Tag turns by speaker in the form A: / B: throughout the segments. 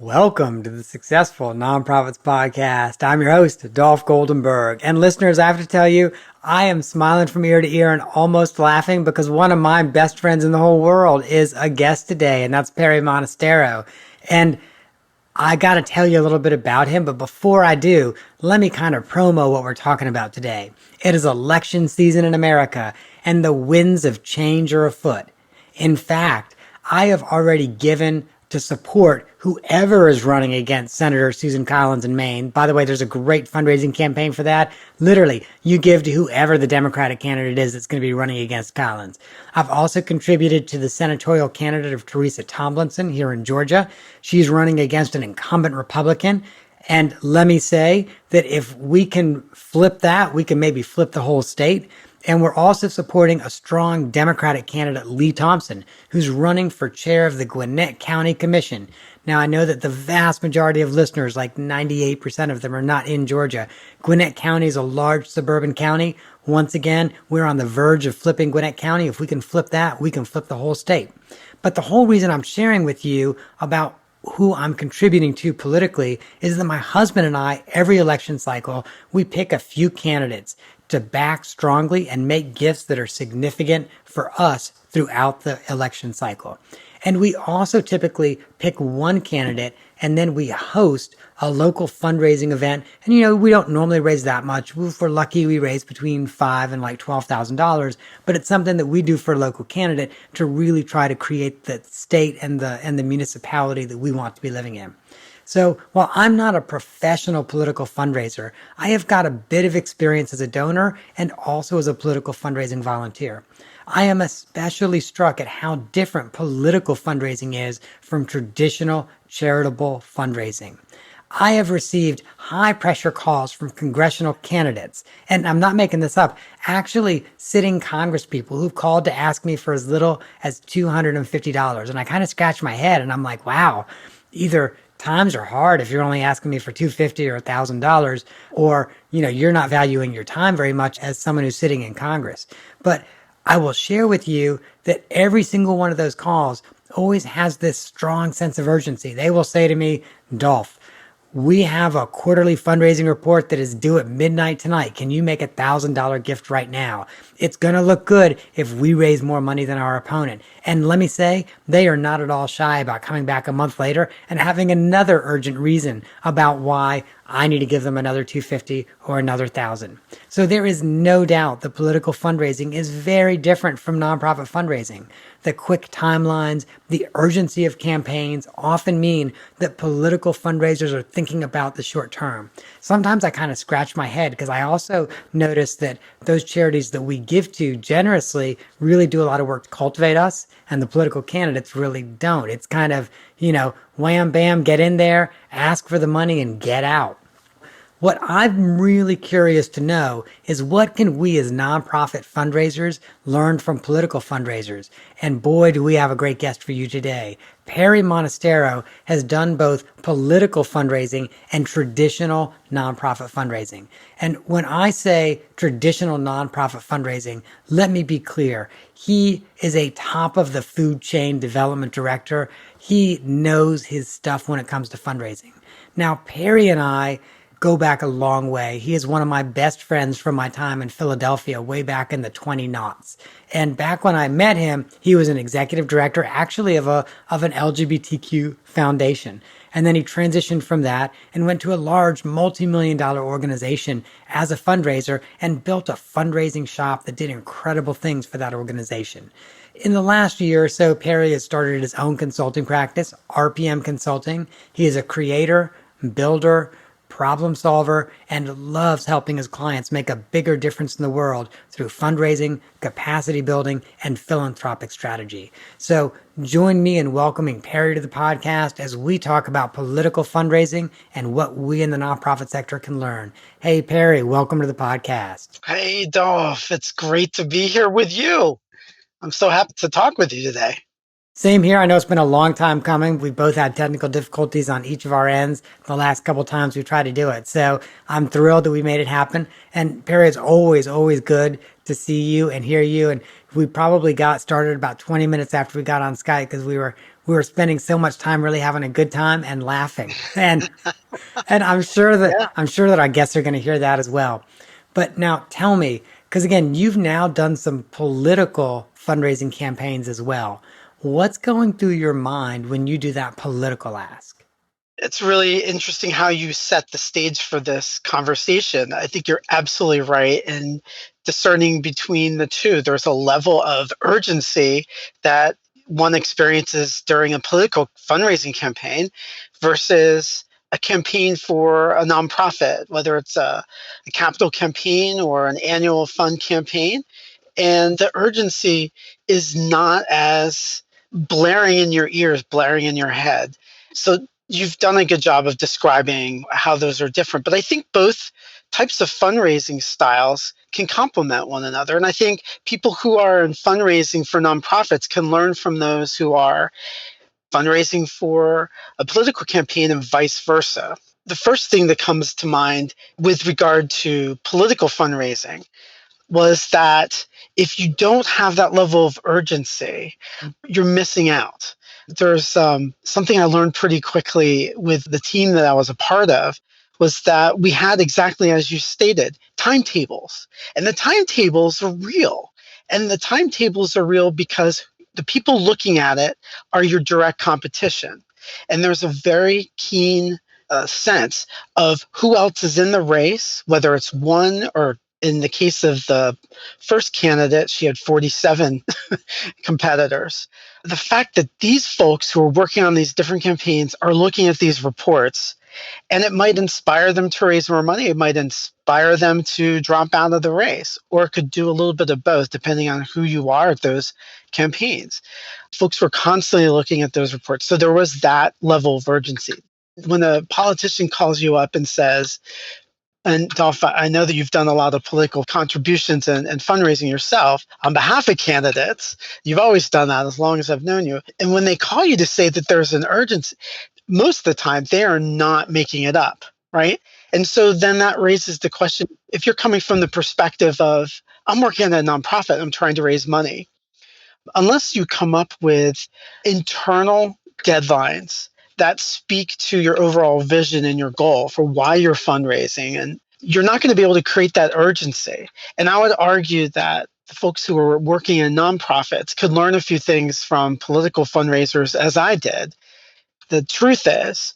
A: Welcome to the Successful Nonprofits Podcast. I'm your host, Dolph Goldenberg. And listeners, I have to tell you, I am smiling from ear to ear and almost laughing because one of my best friends in the whole world is a guest today, and that's Perry Monastero. And I got to tell you a little bit about him, but before I do, let me kind of promo what we're talking about today. It is election season in America, and the winds of change are afoot. In fact, I have already given to support whoever is running against Senator Susan Collins in Maine. By the way, there's a great fundraising campaign for that. Literally, you give to whoever the Democratic candidate is that's going to be running against Collins. I've also contributed to the senatorial candidate of Teresa Tomlinson here in Georgia. She's running against an incumbent Republican. And let me say that if we can flip that, we can maybe flip the whole state. And we're also supporting a strong Democratic candidate, Lee Thompson, who's running for chair of the Gwinnett County Commission. Now, I know that the vast majority of listeners, like 98% of them, are not in Georgia. Gwinnett County is a large suburban county. Once again, we're on the verge of flipping Gwinnett County. If we can flip that, we can flip the whole state. But the whole reason I'm sharing with you about who I'm contributing to politically is that my husband and I, every election cycle, we pick a few candidates to back strongly and make gifts that are significant for us throughout the election cycle. And we also typically pick one candidate and then we host a local fundraising event. And, we don't normally raise that much. If we're lucky, we raise between $5,000 and like $12,000, but it's something that we do for a local candidate to really try to create the state and the municipality that we want to be living in. So while I'm not a professional political fundraiser, I have got a bit of experience as a donor and also as a political fundraising volunteer. I am especially struck at how different political fundraising is from traditional charitable fundraising. I have received high pressure calls from congressional candidates, and I'm not making this up, actually sitting Congress people who've called to ask me for as little as $250. And I kind of scratch my head and I'm like, wow, either times are hard if you're only asking me for $250 or $1,000, or, you're not valuing your time very much as someone who's sitting in Congress. But I will share with you that every single one of those calls always has this strong sense of urgency. They will say to me, Dolph, we have a quarterly fundraising report that is due at midnight tonight. Can you make a $1,000 gift right now? It's going to look good if we raise more money than our opponent. And let me say, they are not at all shy about coming back a month later and having another urgent reason about why I need to give them another $250 or another $1,000. So there is no doubt that political fundraising is very different from nonprofit fundraising. The quick timelines, the urgency of campaigns often mean that political fundraisers are thinking about the short term. Sometimes I kind of scratch my head because I also notice that those charities that we give to generously really do a lot of work to cultivate us, and the political candidates really don't. It's kind of, wham, bam, get in there, ask for the money, and get out. What I'm really curious to know is what can we as nonprofit fundraisers learn from political fundraisers? And boy, do we have a great guest for you today. Perry Monastero has done both political fundraising and traditional nonprofit fundraising. And when I say traditional nonprofit fundraising, let me be clear. He is a top of the food chain development director. He knows his stuff when it comes to fundraising. Now, Perry and I go back a long way. He is one of my best friends from my time in Philadelphia way back in the 2000s. And back when I met him, he was an executive director actually of an LGBTQ foundation. And then he transitioned from that and went to a large multi-million-dollar organization as a fundraiser and built a fundraising shop that did incredible things for that organization. In the last year or so, Perry has started his own consulting practice, RPM Consulting. He is a creator, builder, problem solver, and loves helping his clients make a bigger difference in the world through fundraising, capacity building, and philanthropic strategy. So join me in welcoming Perry to the podcast as we talk about political fundraising and what we in the nonprofit sector can learn. Hey, Perry, welcome to the podcast.
B: Hey, Dolph. It's great to be here with you. I'm so happy to talk with you today.
A: Same here. I know it's been a long time coming. We both had technical difficulties on each of our ends the last couple of times we tried to do it. So I'm thrilled that we made it happen. And Perry, it's always good to see you and hear you. And We probably got started about 20 minutes after we got on Skype because we were spending so much time really having a good time and laughing. And
B: Yeah.
A: I'm sure that our guests are going to hear that as well. But now tell me, because again, you've now done some political fundraising campaigns as well. What's going through your mind when you do that political ask?
B: It's really interesting how you set the stage for this conversation. I think you're absolutely right in discerning between the two. There's a level of urgency that one experiences during a political fundraising campaign versus a campaign for a nonprofit, whether it's a capital campaign or an annual fund campaign. And the urgency is not as blaring in your ears, blaring in your head. So you've done a good job of describing how those are different. But I think both types of fundraising styles can complement one another. And I think people who are in fundraising for nonprofits can learn from those who are fundraising for a political campaign and vice versa. The first thing that comes to mind with regard to political fundraising was that if you don't have that level of urgency, you're missing out. There's something I learned pretty quickly with the team that I was a part of was that we had exactly as you stated, timetables. And the timetables are real. And the timetables are real because the people looking at it are your direct competition. And there's a very keen sense of who else is in the race, whether it's one or in the case of the first candidate, she had 47 competitors. The fact that these folks who are working on these different campaigns are looking at these reports, and it might inspire them to raise more money. It might inspire them to drop out of the race, or it could do a little bit of both, depending on who you are at those campaigns. Folks were constantly looking at those reports. So there was that level of urgency. When a politician calls you up and says, and Dolph, I know that you've done a lot of political contributions and fundraising yourself on behalf of candidates. You've always done that as long as I've known you. And when they call you to say that there's an urgency, most of the time they are not making it up, right? And so then that raises the question, if you're coming from the perspective of, I'm working at a nonprofit, I'm trying to raise money, unless you come up with internal deadlines that speak to your overall vision and your goal for why you're fundraising, and you're not going to be able to create that urgency. And I would argue that the folks who are working in nonprofits could learn a few things from political fundraisers as I did. The truth is,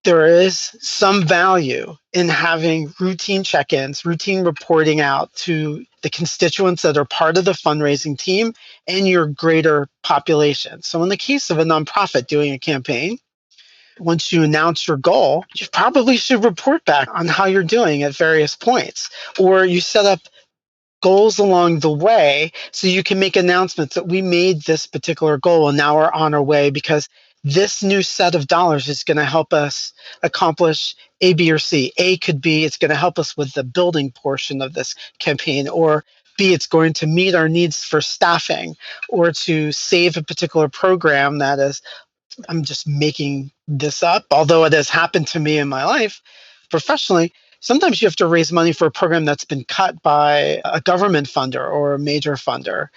B: there is some value in having routine check-ins, routine reporting out to the constituents that are part of the fundraising team and your greater population. So in the case of a nonprofit doing a campaign, once you announce your goal, you probably should report back on how you're doing at various points. Or you set up goals along the way so you can make announcements that we made this particular goal and now we're on our way because this new set of dollars is going to help us accomplish A, B, or C. A could be it's going to help us with the building portion of this campaign, or B, it's going to meet our needs for staffing or to save a particular program that is, I'm just making this up, although it has happened to me in my life professionally. Sometimes you have to raise money for a program that's been cut by a government funder or a major funder,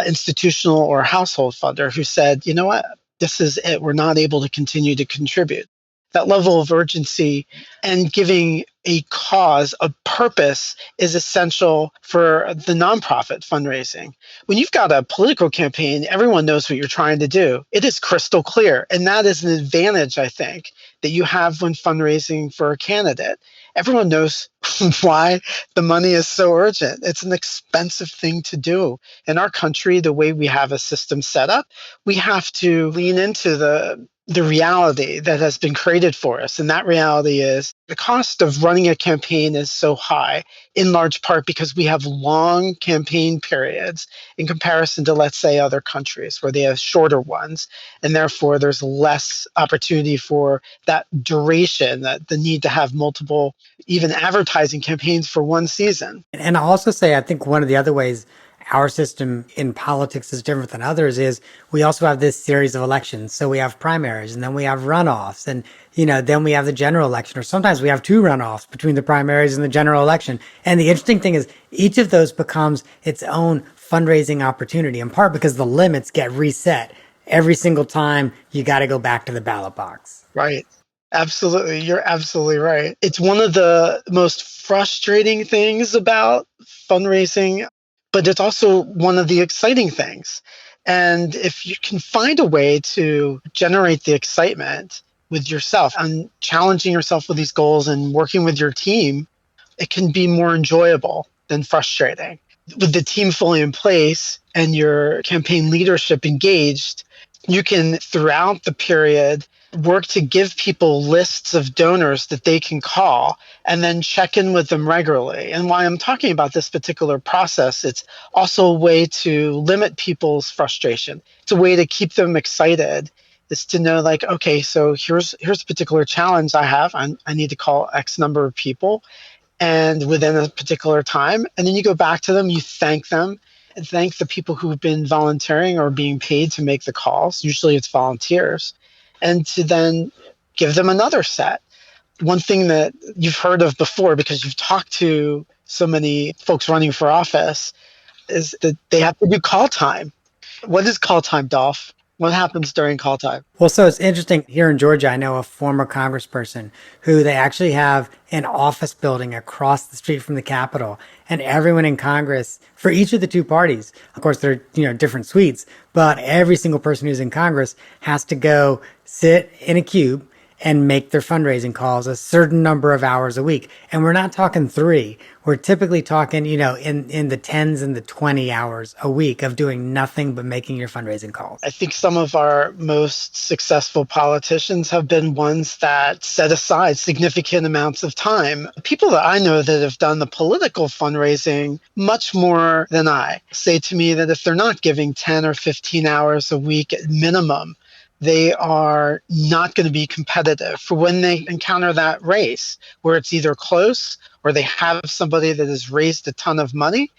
B: institutional or household funder who said, you know what, this is it. We're not able to continue to contribute. That level of urgency and giving a cause, a purpose is essential for the nonprofit fundraising. When you've got a political campaign, everyone knows what you're trying to do. It is crystal clear. And that is an advantage, I think, that you have when fundraising for a candidate. Everyone knows why the money is so urgent. It's an expensive thing to do. In our country, the way we have a system set up, we have to lean into the reality that has been created for us. And that reality is the cost of running a campaign is so high, in large part because we have long campaign periods in comparison to, let's say, other countries where they have shorter ones. And therefore, there's less opportunity for that duration, that the need to have multiple, even advertising campaigns for one season.
A: And I'll also say, I think one of the other ways our system in politics is different than others is we also have this series of elections. So we have primaries and then we have runoffs and, then we have the general election, or sometimes we have two runoffs between the primaries and the general election. And the interesting thing is each of those becomes its own fundraising opportunity, in part because the limits get reset every single time you got to go back to the ballot box.
B: Right. Absolutely. You're absolutely right. It's one of the most frustrating things about fundraising, but it's also one of the exciting things. And if you can find a way to generate the excitement with yourself and challenging yourself with these goals and working with your team, it can be more enjoyable than frustrating. With the team fully in place and your campaign leadership engaged, you can, throughout the period, work to give people lists of donors that they can call and then check in with them regularly. And while I'm talking about this particular process, it's also a way to limit people's frustration. It's a way to keep them excited, is to know, like, okay, so here's a particular challenge I have. I need to call X number of people and within a particular time. And then you go back to them, you thank them, and thank the people who've been volunteering or being paid to make the calls. Usually it's volunteers. And to then give them another set. One thing that you've heard of before, because you've talked to so many folks running for office, is that they have to do call time. What is call time, Dolph? What happens during call time?
A: Well, so it's interesting. Here in Georgia, I know a former congressperson who they actually have an office building across the street from the Capitol, and everyone in Congress for each of the two parties, of course, they're, different suites, but every single person who's in Congress has to go sit in a cube and make their fundraising calls a certain number of hours a week. And we're not talking 3. We're typically talking, in the tens and the 20 hours a week of doing nothing but making your fundraising calls.
B: I think some of our most successful politicians have been ones that set aside significant amounts of time. People that I know that have done the political fundraising much more than I say to me that if they're not giving 10 or 15 hours a week at minimum, they are not going to be competitive for when they encounter that race where it's either close or they have somebody that has raised a ton of money.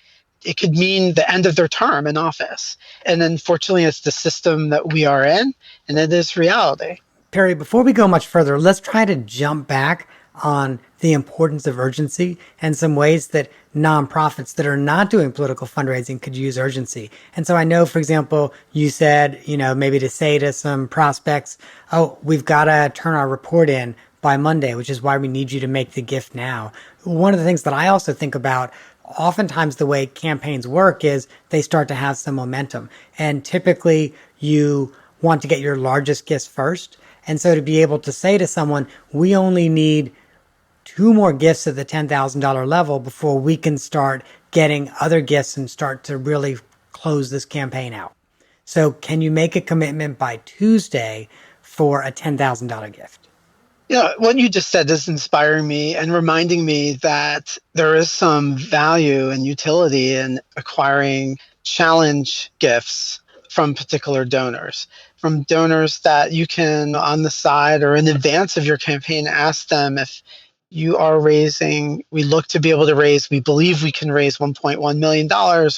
B: It could mean the end of their term in office. And unfortunately, it's the system that we are in, and it is reality.
A: Perry, before we go much further, let's try to jump back on the importance of urgency and some ways that nonprofits that are not doing political fundraising could use urgency. And so I know, for example, you said, maybe to say to some prospects, oh, we've got to turn our report in by Monday, which is why we need you to make the gift now. One of the things that I also think about, oftentimes the way campaigns work is they start to have some momentum. And typically you want to get your largest gifts first. And so to be able to say to someone, we only need 2 more gifts at the $10,000 level before we can start getting other gifts and start to really close this campaign out. So can you make a commitment by Tuesday for a $10,000 gift?
B: What you just said is inspiring me and reminding me that there is some value and utility in acquiring challenge gifts from particular donors, from donors that you can, on the side or in advance of your campaign, ask them if you are raising, we look to be able to raise, we believe we can raise $1.1 million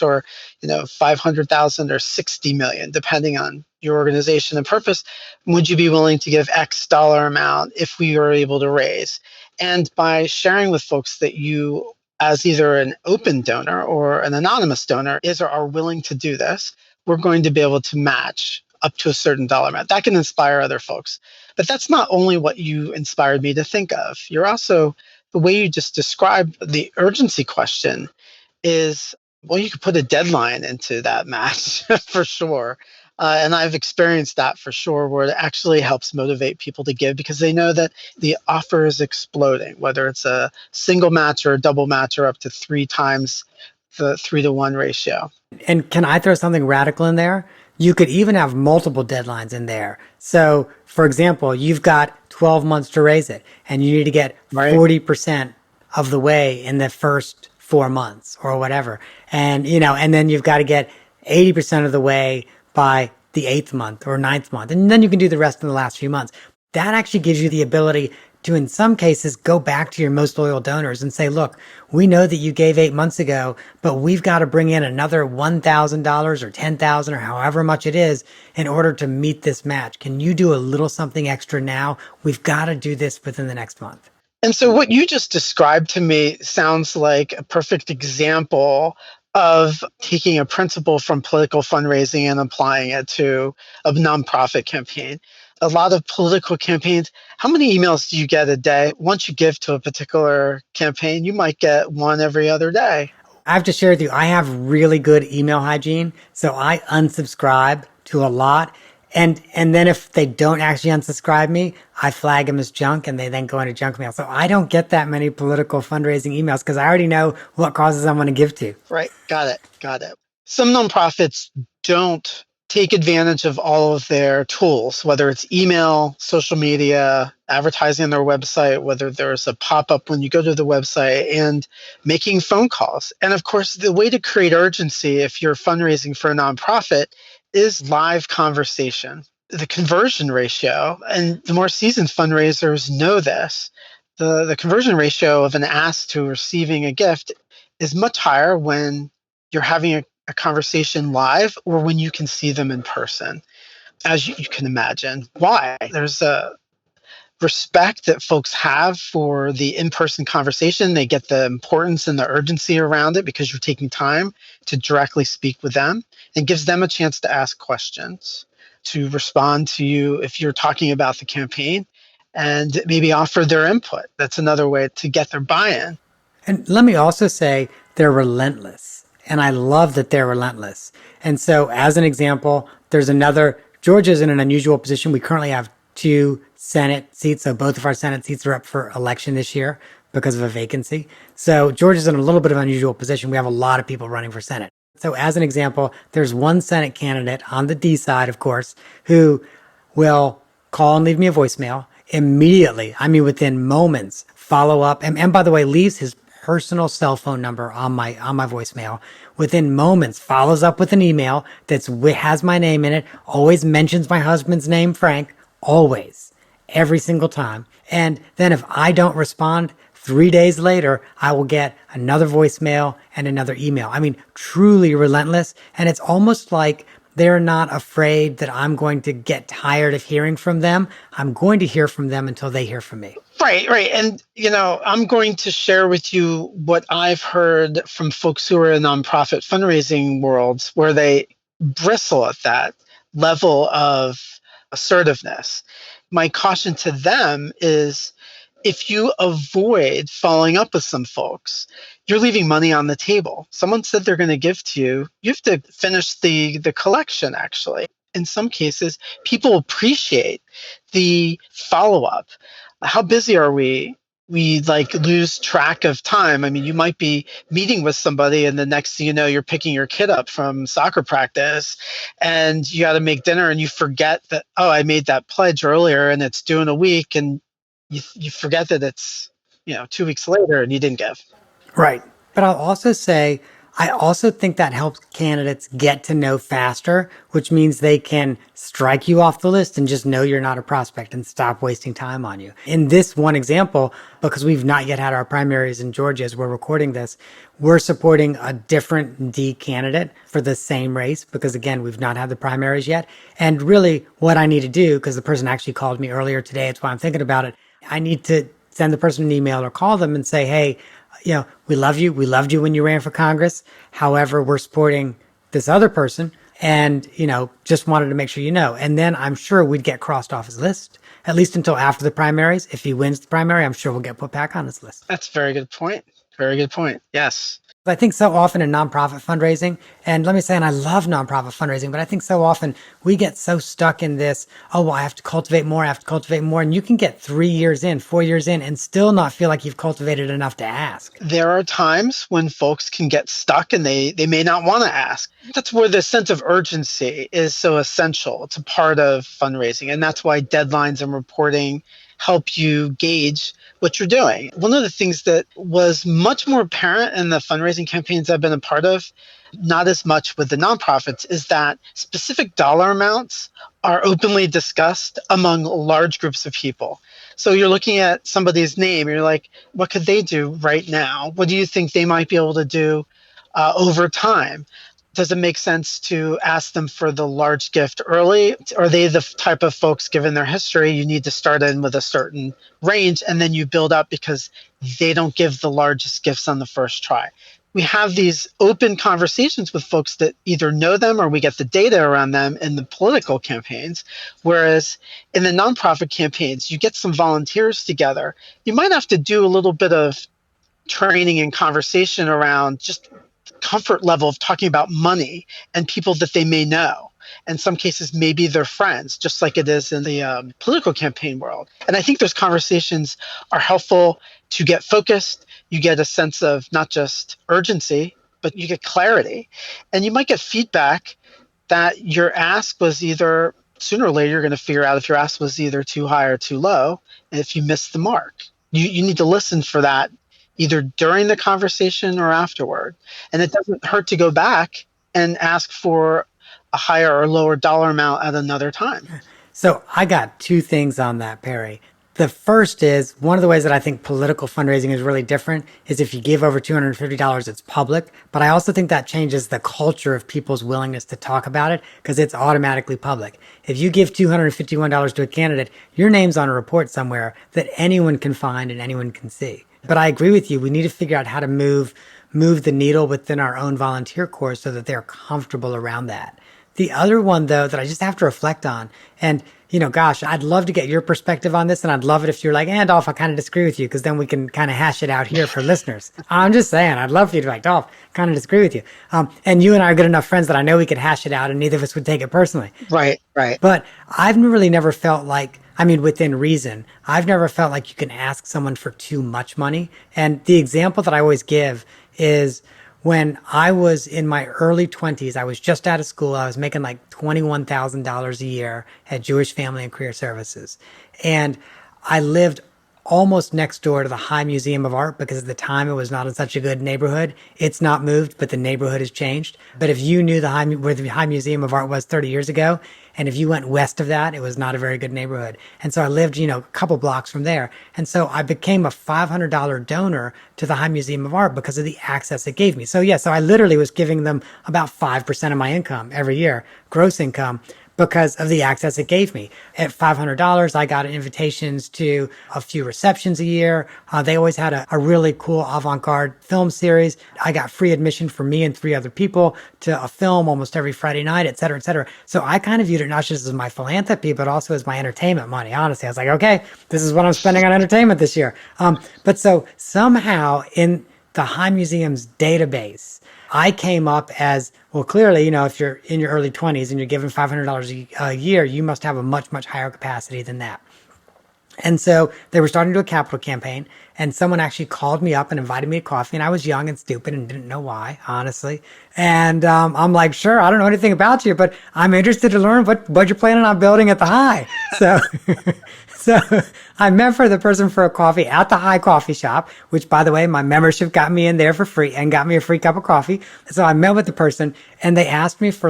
B: or, 500,000 or 60 million, depending on your organization and purpose. Would you be willing to give X dollar amount if we were able to raise? And by sharing with folks that you, as either an open donor or an anonymous donor, is or are willing to do this, we're going to be able to match up to a certain dollar amount. That can inspire other folks. But that's not only what you inspired me to think of. You're also, the way you just described the urgency question is, well, you could put a deadline into that match for sure. And I've experienced that for sure, where it actually helps motivate people to give because they know that the offer is exploding, whether it's a single match or a double match or up to 3 times the 3-to-1 ratio.
A: And can I throw something radical in there? You could even have multiple deadlines in there. So, for example, you've got 12 months to raise it, and you need to get 40% of the way in the first 4 months or whatever. And, and then you've got to get 80% of the way by the 8th month or 9th month. And then you can do the rest in the last few months. That actually gives you the ability to, in some cases, go back to your most loyal donors and say, look, we know that you gave 8 months ago, but we've got to bring in another $1,000 or $10,000 or however much it is in order to meet this match. Can you do a little something extra now? We've got to do this within the next month.
B: And so what you just described to me sounds like a perfect example of taking a principle from political fundraising and applying it to a nonprofit campaign. A lot of political campaigns, how many emails do you get a day? Once you give to a particular campaign, you might get one every other day.
A: I have to share with you, I have really good email hygiene. So I unsubscribe to a lot. And then if they don't actually unsubscribe me, I flag them as junk and they then go into junk mail. So I don't get that many political fundraising emails because I already know what causes I'm going to give to.
B: Right. Got it. Got it. Some nonprofits don't take advantage of all of their tools, whether it's email, social media, advertising on their website, whether there's a pop up when you go to the website, and making phone calls. And of course, the way to create urgency if you're fundraising for a nonprofit is live conversation. The conversion ratio, and the more seasoned fundraisers know this, the conversion ratio of an ask to receiving a gift is much higher when you're having a conversation live or when you can see them in person, as you can imagine. Why? There's a respect that folks have for the in-person conversation. They get the importance and the urgency around it because you're taking time to directly speak with them, and gives them a chance to ask questions, to respond to you if you're talking about the campaign, and maybe offer their input. That's another way to get their buy-in.
A: And let me also say they're relentless. And I love that they're relentless. And so, as an example, there's another, Georgia's in an unusual position. We currently have two Senate seats. So, both of our Senate seats are up for election this year because of a vacancy. So, Georgia's in a little bit of an unusual position. We have a lot of people running for Senate. So, as an example, there's one Senate candidate on the D side, of course, who will call and leave me a voicemail immediately. I mean, within moments, follow up. And by the way, leaves his personal cell phone number on my voicemail. Within moments, follows up with an email that's has my name in it. Always mentions my husband's name, Frank. Always, every single time. And then if I don't respond, 3 days later, I will get another voicemail and another email. I mean, truly relentless. And it's almost like they're not afraid that I'm going to get tired of hearing from them. I'm going to hear from them until they hear from me.
B: Right, right. And, I'm going to share with you what I've heard from folks who are in nonprofit fundraising worlds where they bristle at that level of assertiveness. My caution to them is if you avoid following up with some folks, you're leaving money on the table. Someone said they're going to give to you. You have to finish the collection, actually. In some cases, people appreciate the follow up. How busy are we? We lose track of time. I mean, you might be meeting with somebody, and the next thing you know, you're picking your kid up from soccer practice, and you got to make dinner, and you forget that, oh, I made that pledge earlier, and it's due in a week, and you forget that it's 2 weeks later, and you didn't give.
A: Right. But I'll also say, I also think that helps candidates get to know faster, which means they can strike you off the list and just know you're not a prospect and stop wasting time on you. In this one example, because we've not yet had our primaries in Georgia as we're recording this, we're supporting a different D candidate for the same race because, again, we've not had the primaries yet. And really, what I need to do, because the person actually called me earlier today, it's why I'm thinking about it, I need to send the person an email or call them and say, hey, we love you. We loved you when you ran for Congress. However, we're supporting this other person and, just wanted to make sure you know. And then I'm sure we'd get crossed off his list, at least until after the primaries. If he wins the primary, I'm sure we'll get put back on his list.
B: That's a very good point. Very good point. Yes.
A: I think so often in nonprofit fundraising, and let me say, and I love nonprofit fundraising, but I think so often we get so stuck in this, oh, well, I have to cultivate more, I have to cultivate more. And you can get 3 years in, 4 years in, and still not feel like you've cultivated enough to ask.
B: There are times when folks can get stuck and they may not want to ask. That's where the sense of urgency is so essential. It's a part of fundraising. And that's why deadlines and reporting help you gauge what you're doing. One of the things that was much more apparent in the fundraising campaigns I've been a part of, not as much with the nonprofits, is that specific dollar amounts are openly discussed among large groups of people. So you're looking at somebody's name, and you're like, what could they do right now? What do you think they might be able to do over time? Does it make sense to ask them for the large gift early? Are they the type of folks, given their history, you need to start in with a certain range and then you build up because they don't give the largest gifts on the first try? we have these open conversations with folks that either know them or we get the data around them in the political campaigns. Whereas in the nonprofit campaigns, you get some volunteers together. You might have to do a little bit of training and conversation around just comfort level of talking about money and people that they may know. In some cases, maybe they're friends, just like it is in the political campaign world. And I think those conversations are helpful to get focused. You get a sense of not just urgency, but you get clarity. And you might get feedback that your ask was either sooner or later, you're going to figure out if your ask was either too high or too low, and if you missed the mark. You need to listen for that either during the conversation or afterward. And it doesn't hurt to go back and ask for a higher or lower dollar amount at another time.
A: So I got two things on that, Perry. The first is one of the ways that I think political fundraising is really different is if you give over $250, it's public. But I also think that changes the culture of people's willingness to talk about it because it's automatically public. If you give $251 to a candidate, your name's on a report somewhere that anyone can find and anyone can see. But I agree with you. We need to figure out how to move the needle within our own volunteer corps so that they're comfortable around that. The other one, though, that I just have to reflect on, and gosh, I'd love to get your perspective on this, and I'd love it if you're like, Dolph, I kind of disagree with you, because then we can kind of hash it out here for listeners. I'm just saying, I'd love for you to be like, Dolph, kind of disagree with you. And you and I are good enough friends that I know we could hash it out, and neither of us would take it personally.
B: Right, right.
A: But I've really never felt like, within reason, I've never felt like you can ask someone for too much money. And the example that I always give is when I was in my early 20s, I was just out of school. I was making like $21,000 a year at Jewish Family and Career Services. And I lived almost next door to the High Museum of Art because at the time it was not in such a good neighborhood. It's not moved, but the neighborhood has changed. But if you knew where the High Museum of Art was 30 years ago, and if you went west of that, it was not a very good neighborhood. And so I lived, a couple blocks from there. And so I became a $500 donor to the High Museum of Art because of the access it gave me. So I literally was giving them about 5% of my income every year, gross income, because of the access it gave me. At $500, I got invitations to a few receptions a year. They always had a really cool avant-garde film series. I got free admission for me and 3 other people to a film almost every Friday night, et cetera, et cetera. So I kind of viewed it not just as my philanthropy, but also as my entertainment money. Honestly, I was like, okay, this is what I'm spending on entertainment this year. But so somehow in the High Museum's database, I came up as, well, clearly, if you're in your early 20s and you're given $500 a year, you must have a much, much higher capacity than that. And so they were starting to do a capital campaign, and someone actually called me up and invited me to coffee, and I was young and stupid and didn't know why, honestly. And I'm like, sure, I don't know anything about you, but I'm interested to learn what you're planning on building at the High. So so I met the person for a coffee at the High coffee shop, which, by the way, my membership got me in there for free and got me a free cup of coffee. So I met with the person, and they asked me for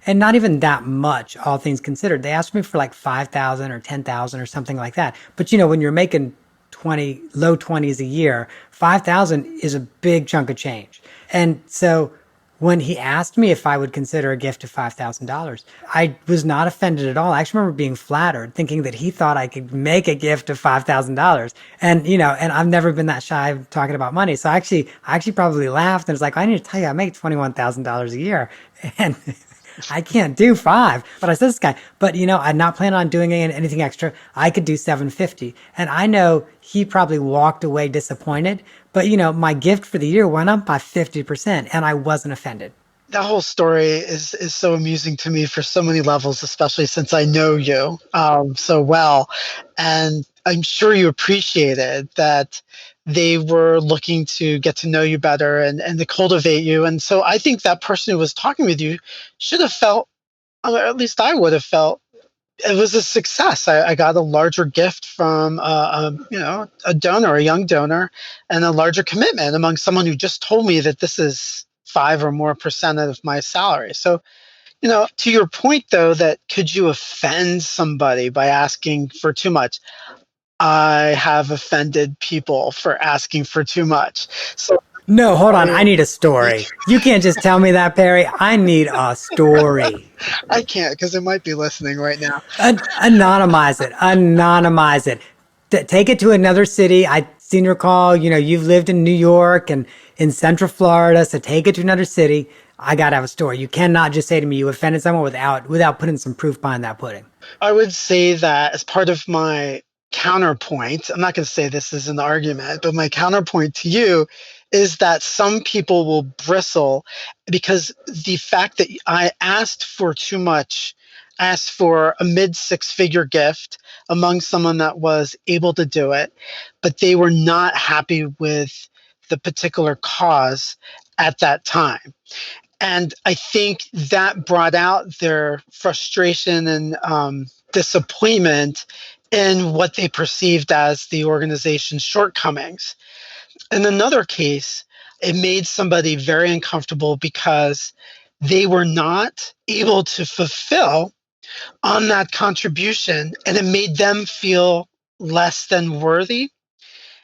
A: and not even that much, all things considered. They asked me for like 5,000 or 10,000 or something like that. But when you're making low 20s a year, 5,000 is a big chunk of change. And so when he asked me if I would consider a gift of $5,000, I was not offended at all. I actually remember being flattered, thinking that he thought I could make a gift of $5,000. And, and I've never been that shy of talking about money. So I actually probably laughed and was like, I need to tell you, I make $21,000 a year. And I can't do 5. But I said to this guy, but I'm not planning on doing anything extra. I could do 750. And I know he probably walked away disappointed, but my gift for the year went up by 50% and I wasn't offended.
B: That whole story is so amusing to me for so many levels, especially since I know you so well. And I'm sure you appreciated that they were looking to get to know you better and to cultivate you. And so I think that person who was talking with you should have felt, or at least I would have felt, it was a success. I got a larger gift from a donor, a young donor, and a larger commitment among someone who just told me that this is 5 or more percent of my salary. So, to your point though, that could you offend somebody by asking for too much? I have offended people for asking for too much. So
A: no, hold on. I need a story. You can't just tell me that, Perry. I need a story.
B: I can't because it might be listening right now.
A: Anonymize it. Take it to another city. senior call, you've lived in New York and in Central Florida, so take it to another city. I got to have a story. You cannot just say to me you offended someone without putting some proof behind that pudding.
B: I would say that as part of my counterpoint, I'm not going to say this is an argument, but my counterpoint to you is that some people will bristle because the fact that I asked for too much, asked for a mid six figure gift among someone that was able to do it, but they were not happy with the particular cause at that time. And I think that brought out their frustration and disappointment in what they perceived as the organization's shortcomings. In another case, it made somebody very uncomfortable because they were not able to fulfill on that contribution, and it made them feel less than worthy.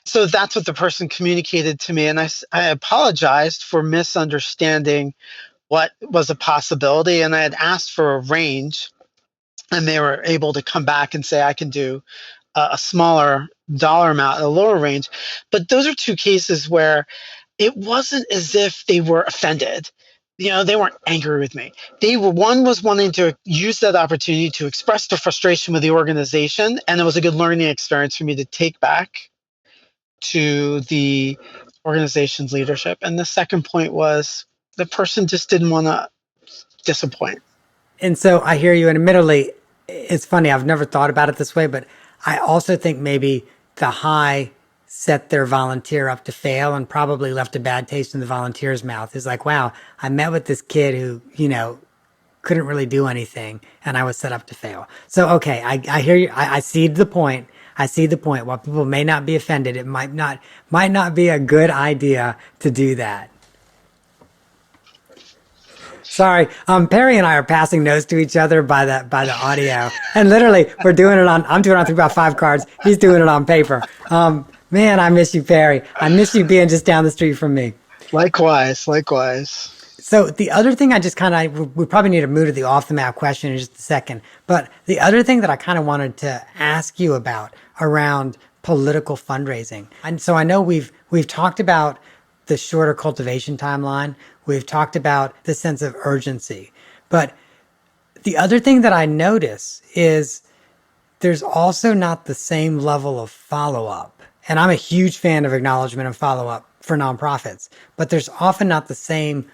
B: So that's what the person communicated to me. And I apologized for misunderstanding what was a possibility. And I had asked for a range, and they were able to come back and say, I can do a smaller dollar amount, a lower range. But those are two cases where it wasn't as if they were offended. They weren't angry with me. One was wanting to use that opportunity to express their frustration with the organization. And it was a good learning experience for me to take back to the organization's leadership. And the second point was the person just didn't want to disappoint.
A: And so I hear you. And admittedly, it's funny. I've never thought about it this way, but I also think maybe the high set their volunteer up to fail and probably left a bad taste in the volunteer's mouth. Is like, wow, I met with this kid who, couldn't really do anything and I was set up to fail. So, okay, I hear you. I see the point. I see the point. While people may not be offended, it might not be a good idea to do that. Sorry, Perry and I are passing notes to each other by the audio, and literally I'm doing it on 3x5 cards. He's doing it on paper. Man, I miss you, Perry. I miss you being just down the street from me.
B: Likewise, likewise.
A: So the other thing we probably need to move to the off the map question in just a second. But the other thing that I kind of wanted to ask you about around political fundraising. And so I know we've talked about the shorter cultivation timeline. We've talked about the sense of urgency. But the other thing that I notice is there's also not the same level of follow-up. And I'm a huge fan of acknowledgement and follow-up for nonprofits, but there's often not the same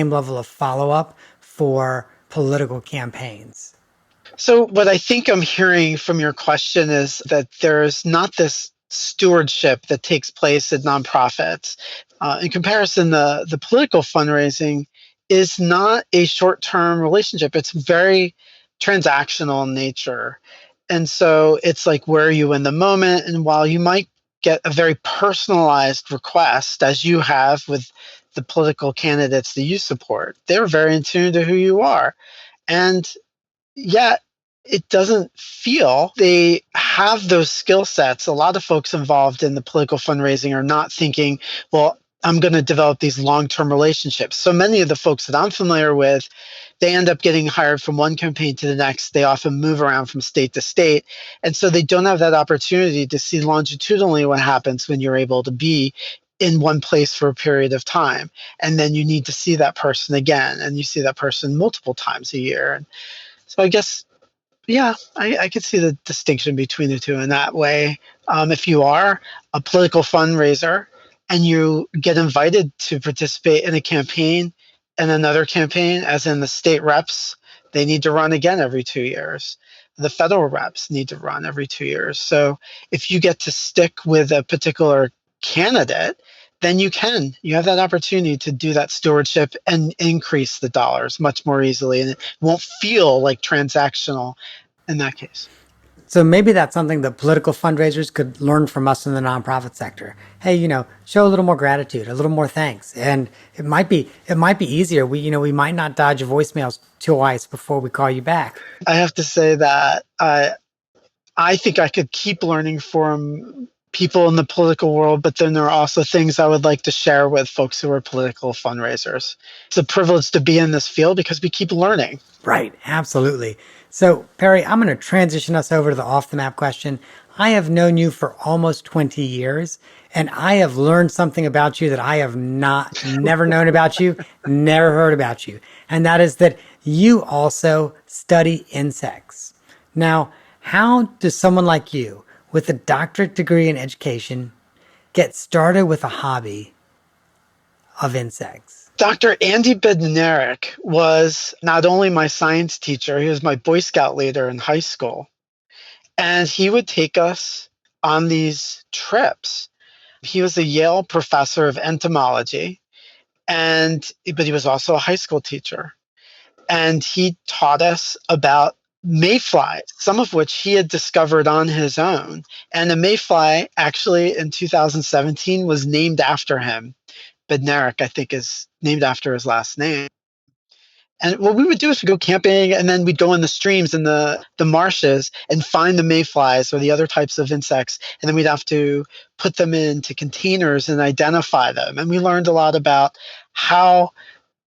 A: level of follow-up for political campaigns.
B: So what I think I'm hearing from your question is that there's not this stewardship that takes place at nonprofits. In comparison, the political fundraising is not a short-term relationship. It's very transactional in nature. And so it's like, where are you in the moment? And while you might get a very personalized request, as you have with the political candidates that you support, they're very in tune to who you are. And yet, it doesn't feel they have those skill sets. A lot of folks involved in the political fundraising are not thinking, well, I'm going to develop these long-term relationships. So many of the folks that I'm familiar with, they end up getting hired from one campaign to the next. They often move around from state to state. And so they don't have that opportunity to see longitudinally what happens when you're able to be in one place for a period of time. And then you need to see that person again, and you see that person multiple times a year. And so I guess, yeah, I could see the distinction between the two in that way. If you are a political fundraiser and you get invited to participate in a campaign and another campaign, as in the state reps, they need to run again every 2 years. The federal reps need to run every 2 years. So if you get to stick with a particular candidate, then you have that opportunity to do that stewardship and increase the dollars much more easily. And it won't feel like transactional in that case.
A: So maybe that's something that political fundraisers could learn from us in the nonprofit sector. Hey, show a little more gratitude, a little more thanks. And it might be easier. We might not dodge your voicemails twice before we call you back.
B: I have to say that I think I could keep learning from people in the political world, but then there are also things I would like to share with folks who are political fundraisers. It's a privilege to be in this field because we keep learning.
A: Right, absolutely. So, Perry, I'm going to transition us over to the off the map question. I have known you for almost 20 years, and I have learned something about you that I have never known about you, never heard about you. And that is that you also study insects. Now, how does someone like you, with a doctorate degree in education, get started with a hobby of insects?
B: Dr. Andy Bednarik was not only my science teacher, he was my Boy Scout leader in high school. And he would take us on these trips. He was a Yale professor of entomology, but he was also a high school teacher. And he taught us about mayflies, some of which he had discovered on his own. And the mayfly, actually, in 2017, was named after him. Bednarik, I think, is named after his last name. And what we would do is we'd go camping, and then we'd go in the streams and the marshes and find the mayflies or the other types of insects. And then we'd have to put them into containers and identify them. And we learned a lot about how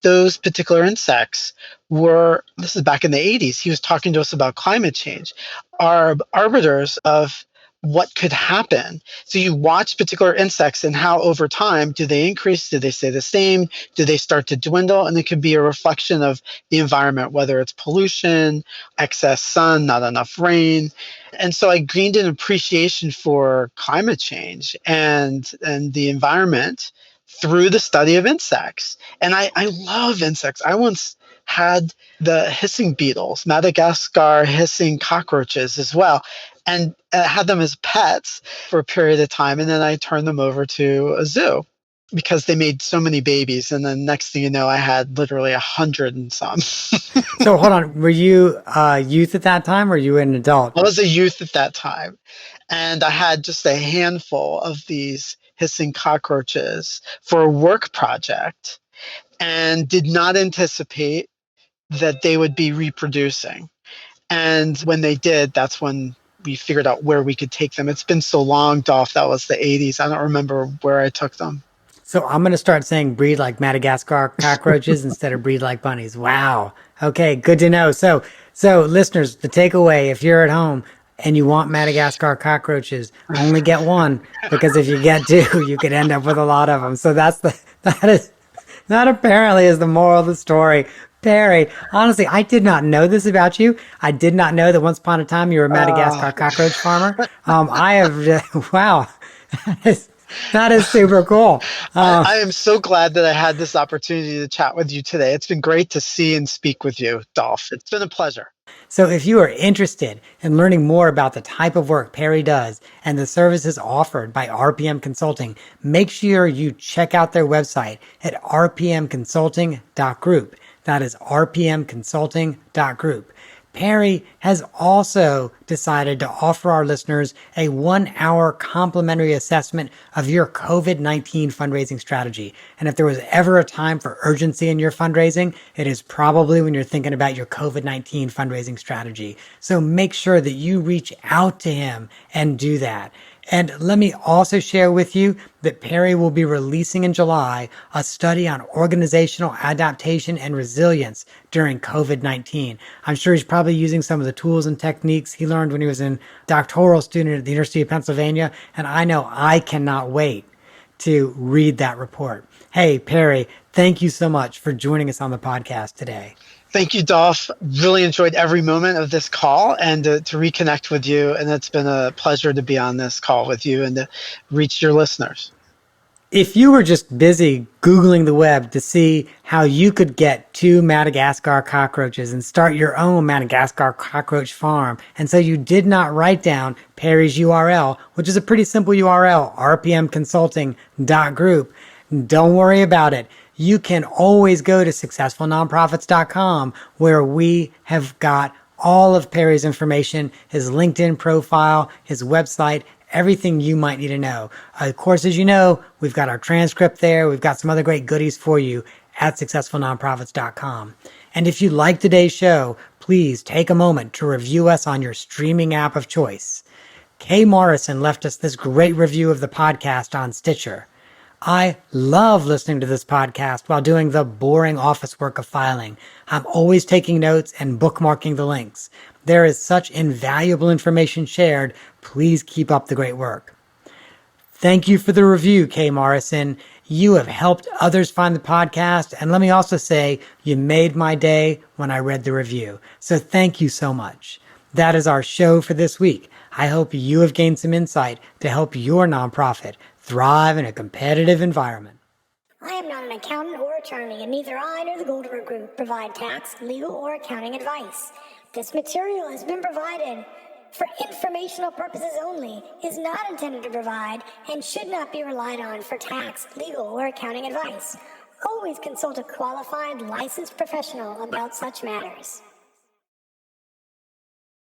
B: those particular insects were, this is back in the 80s, he was talking to us about climate change, are arbiters of what could happen. So you watch particular insects and how over time, do they increase? Do they stay the same? Do they start to dwindle? And it could be a reflection of the environment, whether it's pollution, excess sun, not enough rain. And so I gained an appreciation for climate change and the environment through the study of insects. And I love insects. I once had the hissing beetles, Madagascar hissing cockroaches as well, and had them as pets for a period of time. And then I turned them over to a zoo because they made so many babies. And then next thing you know, I had literally 100 and some.
A: So hold on, were you a youth at that time, or were you an adult?
B: I was a youth at that time, and I had just a handful of these hissing cockroaches for a work project and did not anticipate that they would be reproducing. And when they did, that's when we figured out where we could take them. It's been so long, Dolph, that was the 80s. I don't remember where I took them.
A: So I'm going to start saying breed like Madagascar cockroaches instead of breed like bunnies. Wow. Okay, good to know. So listeners, the takeaway, if you're at home and you want Madagascar cockroaches, only get one, because if you get two, you could end up with a lot of them. So that apparently is the moral of the story. Perry, honestly, I did not know this about you. I did not know that once upon a time you were a Madagascar cockroach farmer. Wow. That is super cool.
B: I am so glad that I had this opportunity to chat with you today. It's been great to see and speak with you, Dolph. It's been a pleasure.
A: So if you are interested in learning more about the type of work Perry does and the services offered by RPM Consulting, make sure you check out their website at rpmconsulting.group. That is rpmconsulting.group. Perry has also decided to offer our listeners a 1-hour complimentary assessment of your COVID-19 fundraising strategy. And if there was ever a time for urgency in your fundraising, it is probably when you're thinking about your COVID-19 fundraising strategy. So make sure that you reach out to him and do that. And let me also share with you that Perry will be releasing in July a study on organizational adaptation and resilience during COVID-19. I'm sure he's probably using some of the tools and techniques he learned when he was a doctoral student at the University of Pennsylvania, and I know I cannot wait to read that report. Hey, Perry, thank you so much for joining us on the podcast today.
B: Thank you, Dolph. Really enjoyed every moment of this call and to reconnect with you. And it's been a pleasure to be on this call with you and to reach your listeners.
A: If you were just busy Googling the web to see how you could get 2 Madagascar cockroaches and start your own Madagascar cockroach farm, and so you did not write down Perry's URL, which is a pretty simple URL, rpmconsulting.group, don't worry about it. You can always go to successfulnonprofits.com, where we have got all of Perry's information, his LinkedIn profile, his website, everything you might need to know. Of course, as you know, we've got our transcript there. We've got some other great goodies for you at successfulnonprofits.com. And if you like today's show, please take a moment to review us on your streaming app of choice. Kay Morrison left us this great review of the podcast on Stitcher. I love listening to this podcast while doing the boring office work of filing. I'm always taking notes and bookmarking the links. There is such invaluable information shared. Please keep up the great work. Thank you for the review, Kay Morrison. You have helped others find the podcast, and let me also say you made my day when I read the review. So thank you so much. That is our show for this week. I hope you have gained some insight to help your nonprofit thrive in a competitive environment.
C: I am not an accountant or attorney, and neither I nor the Goldenberg Group provide tax, legal, or accounting advice. This material has been provided for informational purposes only, is not intended to provide, and should not be relied on for tax, legal, or accounting advice. Always consult a qualified, licensed professional about such matters.